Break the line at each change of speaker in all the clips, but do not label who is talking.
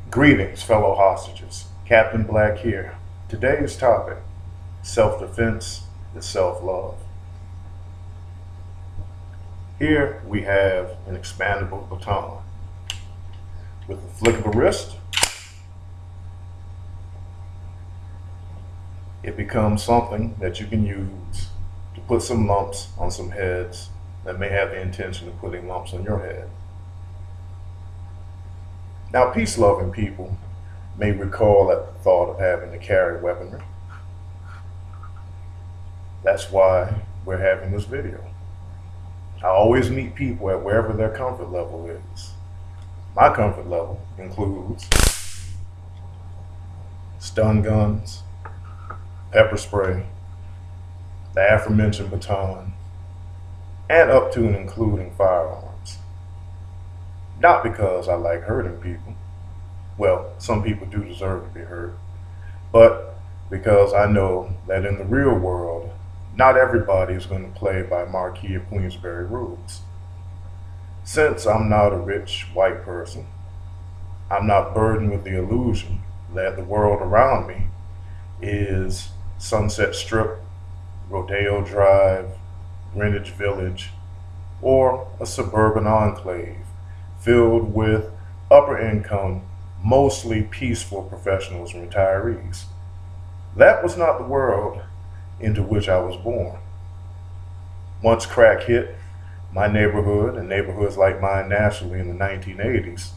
Greetings, fellow hostages. Captain Black here. Today's topic, self-defense is self-love. Here we have an expandable baton. With the flick of a wrist, it becomes something that you can use to put some lumps on some heads that may have the intention of putting lumps on your head. Now, peace-loving people may recoil at the thought of having to carry weaponry. That's why we're having this video. I always meet people at wherever their comfort level is. My comfort level includes stun guns, pepper spray, the aforementioned baton, and up to and including firearms. Not because I like hurting people. Well, some people do deserve to be hurt. But because I know that in the real world, not everybody is going to play by Marquis of Queensberry rules. Since I'm not a rich white person, I'm not burdened with the illusion that the world around me is Sunset Strip, Rodeo Drive, Greenwich Village, or a suburban enclave filled with upper income, mostly peaceful professionals and retirees. That was not the world into which I was born. Once crack hit my neighborhood and neighborhoods like mine nationally in the 1980s,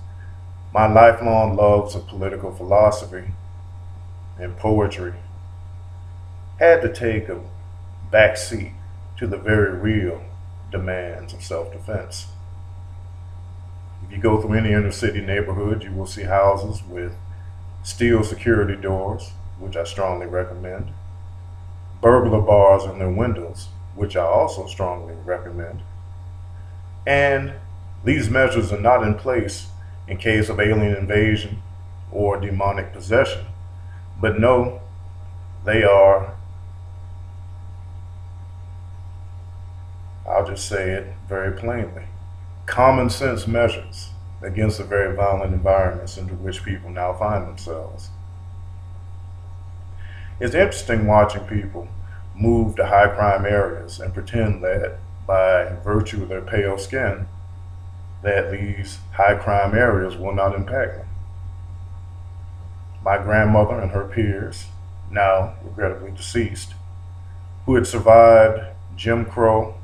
my lifelong loves of political philosophy and poetry had to take a back seat to the very real demands of self-defense. If you go through any inner city neighborhood, you will see houses with steel security doors, which I strongly recommend, burglar bars in their windows, which I also strongly recommend. And these measures are not in place in case of alien invasion or demonic possession, but no, they are, I'll just say it very plainly, common sense measures against the very violent environments into which people now find themselves. It's interesting watching people move to high crime areas and pretend that by virtue of their pale skin, that these high crime areas will not impact them. My grandmother and her peers, now regrettably deceased, who had survived Jim Crow,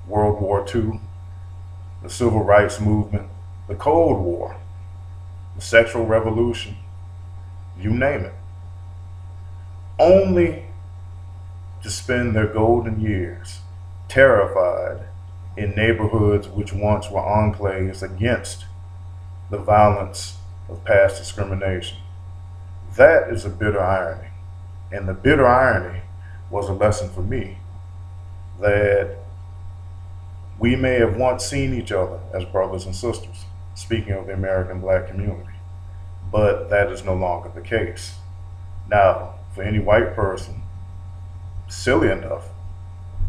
World War II, the Civil Rights Movement, the Cold War, the Sexual Revolution, you name it, only to spend their golden years terrified in neighborhoods which once were enclaves against the violence of past discrimination. That is a bitter irony. And the bitter irony was a lesson for me that we may have once seen each other as brothers and sisters, speaking of the American Black community, but that is no longer the case. Now, for any white person silly enough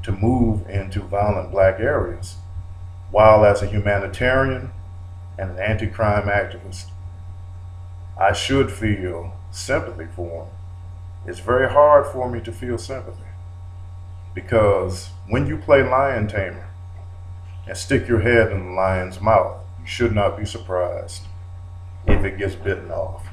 to move into violent Black areas, while as a humanitarian and an anti-crime activist, I should feel sympathy for them. It's very hard for me to feel sympathy because when you play lion tamer, and stick your head in the lion's mouth, you should not be surprised if it gets bitten off.